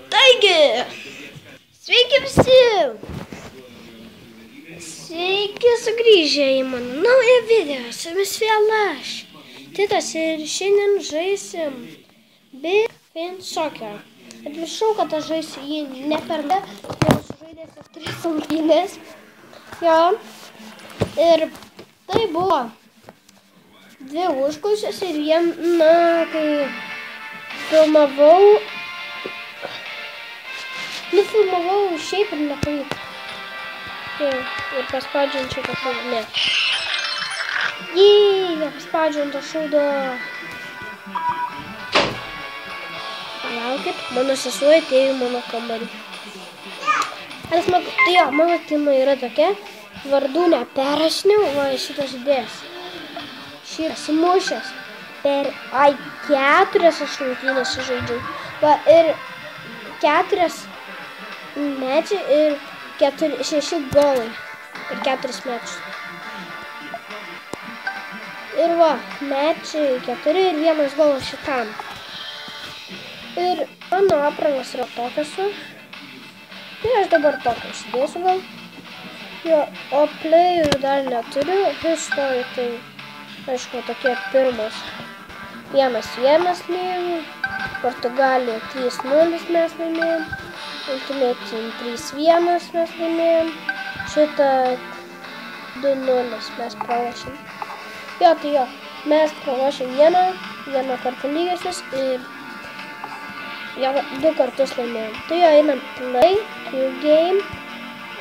Taigi, sveiki visi! Sveiki sugrįžę į mano naują video, su jumis vėl aš, Titas, ir šiandien žaisim Big Fin Soccer. Atviršau, kad aš žaisiu jį ne per ne, jau sužaidęs 3 rungtynės. Jo, ir tai buvo 2 užklausės ir viena, kai nufilmavau šiaip ir nepavyko. Ir paspaudžiant šitą šūdą. Ne. Nepaspaudžiant tą šūdą. Palaukit, mano sesuo atėjo į mano kambarį. Mano tema yra tokia. Vardų neperrašinau, va šitas žaidėjas. Šitas įmušęs. Per 4 rungtynės žaidžiau. Va ir 4 mečiai ir 6 golai per 4 mečius. Ir va, mečiai 4 ir 1 golas šitam. Ir mano aprangos yra tokios. Tai aš dabar tokią užsidėsiu gal. Jo, o playerių dar neturiu. History tai, aišku, tokie pirmos. 1-1 laimėjom. Portugalija 3-0 mes laimėjom. Ultimate Team 3-1 mes laimėjom. Šitą 2-0 mes pralošėm. Jo, mes pralošėm vieną kartą lygiosios ir 2 kartus laimėjom. Tai jo, einam play, new game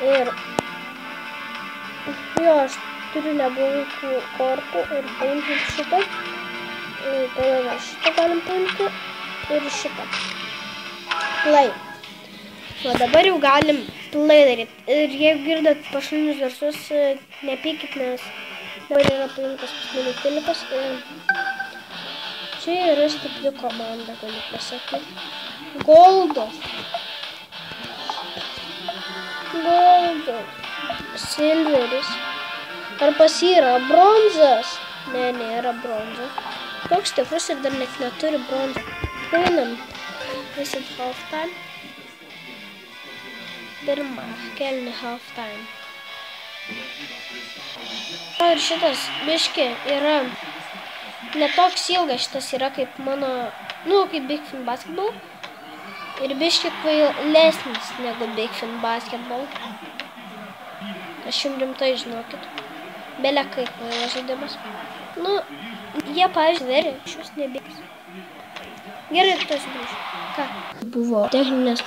ir jo, aš turiu neblogų kortų ir paimti šitą. Tada šitą galim paimti ir šitą. Play. O dabar jau galim play daryti. Ir jeigu girdot pašalinius garsus, nepykit, nes dabar yra paimtas pas mane Filipas. Čia yra stipri komanda, galiu pasakyti. Goldo. Silveris. Ar pas jį yra bronzas? Ne, nėra bronza. Toks stiprus ir dar net neturi bronzą. Einam. Visit halftime. Pirmą kelnį halftime. Ir šitas biški yra ne toks ilgas, šitas yra kaip mano, kaip Big Fin Basketball. Ir biški kvailesnis negu Big Fin Basketball. Aš jums rimtai žinokit. Belekai kvailas žaidimas. Jie, pavyzdžiui, verė, iš vis nebėgs. Gerai, tu sugrįšiu. Ką? Buvo techninės.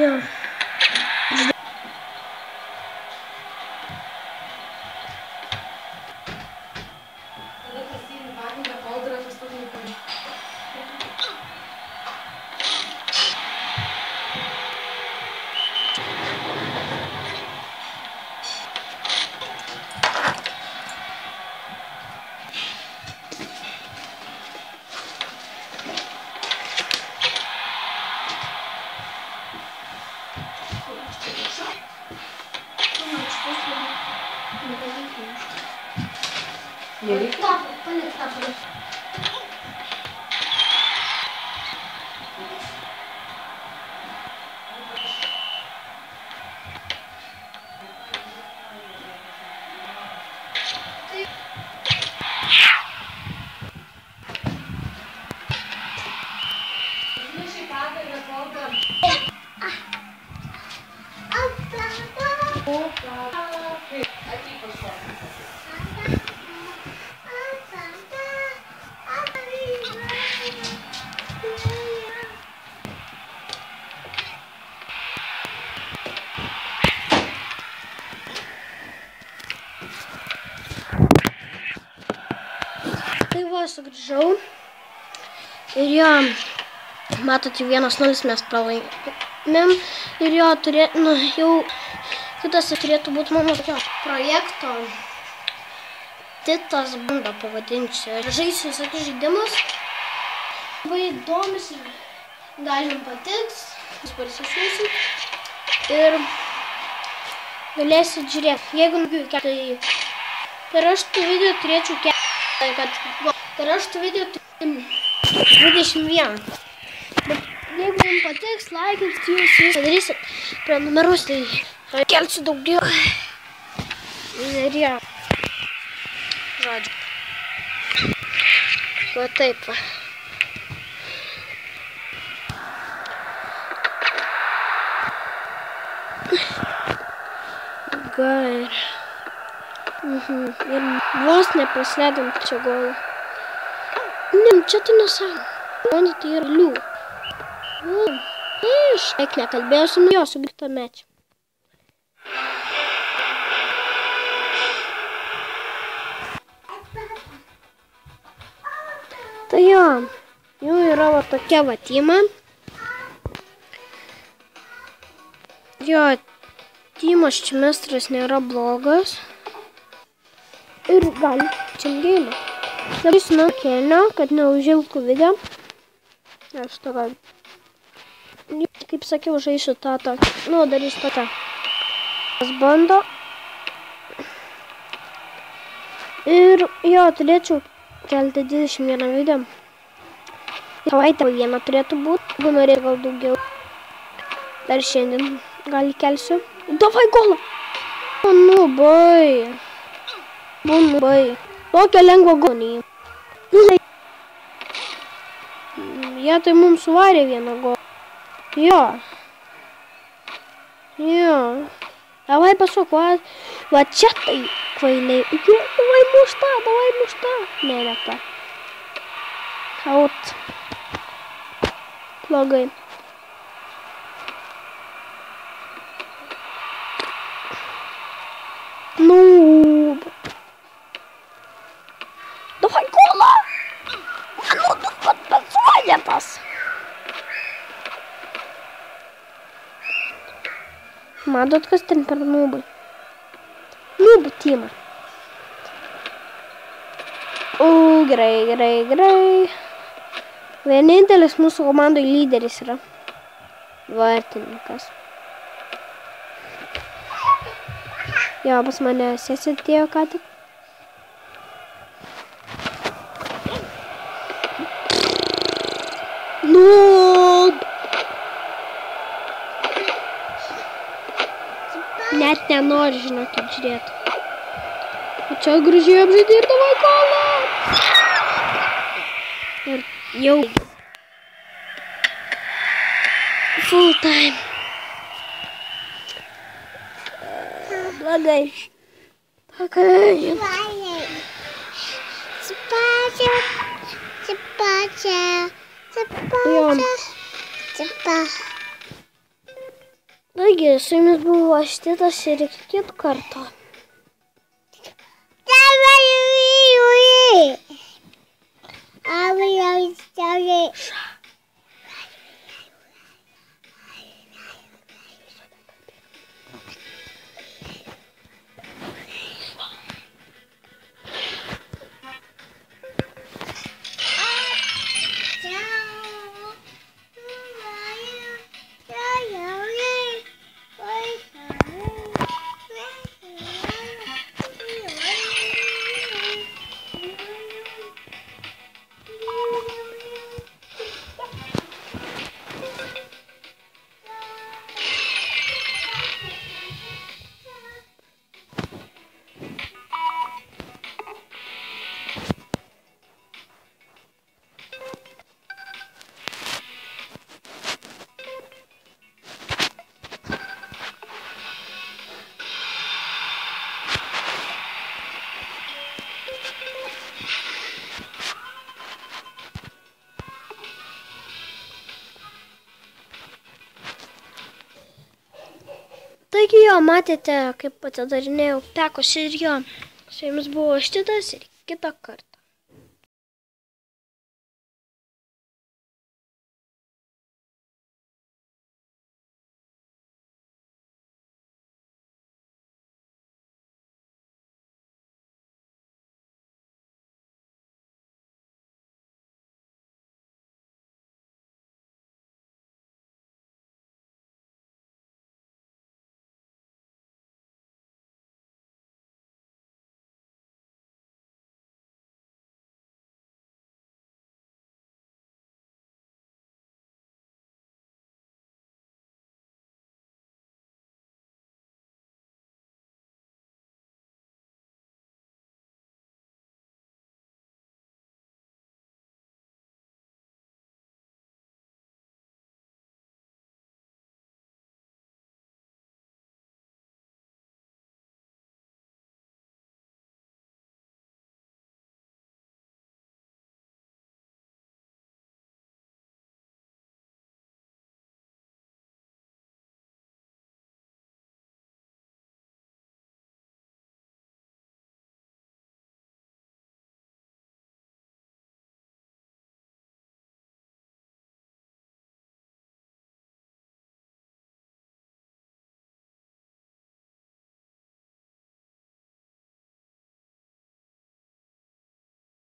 Tai va, sugrįžau. Ir jo, matot, 1-0 mes pralaimėm. Ir jo, jau kitas turėtų būti mano tokio projekto. Titas banda pavadinčiau. Žaisiu visokius žaidimus. Labai įdomus ir galim patiks. Jūs parsisiūsit. Ir galėsit žiūrėti. Jeigu tai per aš tų video turėčiau per aš tų video 21. Bet jeigu jums patiks, laikins, jūs padarysit prenumeruos, tai kelsiu daugiau. Ir jo. Žodžiu. Va taip va. Ir vos nepasledom čia golą. Ne, čia tu nesąmonė. Man tai yra liū. Aš nekalbėjau su jo, su grįžtamečiu. Tai jo, jų yra va tokia va tima. Jo, Timas Čimestras nėra blogas. Ir gali čimgėjimą. Labai sinau kelnio, kad neužilgtų video. Aš to gal. Kaip sakiau, žaisiu tą tokį. Nu, darysiu tą. Kas bando. Ir jo, turėčiau kelti 21 video. Savaitę vieną turėtų būti. Jeigu norėtų gal daugiau. Dar šiandien gali kelsiu. Davai golą! O, nu, bai. Nu, bai. Tokia lengva golą. Jie tai mums suvarė vieną golą. Jo. Jo. Davai pasuk, va čia tai kvailiai. Jo, davai mušta. Ne, ne ta. Out. Blogai. Noob. Давай голą! Nu, pasvailėtas. Matot, kas ten per nubai? Nubų Timą. Gerai. Vienintelis mūsų komandai lyderis yra vartininkas. Jo, pas mane sesė atėjo ką tik. Noob! Net nenori, žinokit, žiūrėti. O čia gražiai apžaidė ir davai golą. Ir jau. Full time. Blogai. Taigi, su jumis buvo aš Titas ir iki kito karto. Taigi jo, matėte, kaip atidarinėjau pekos ir jo. Su jumis buvo aš Titas ir kitą kartą.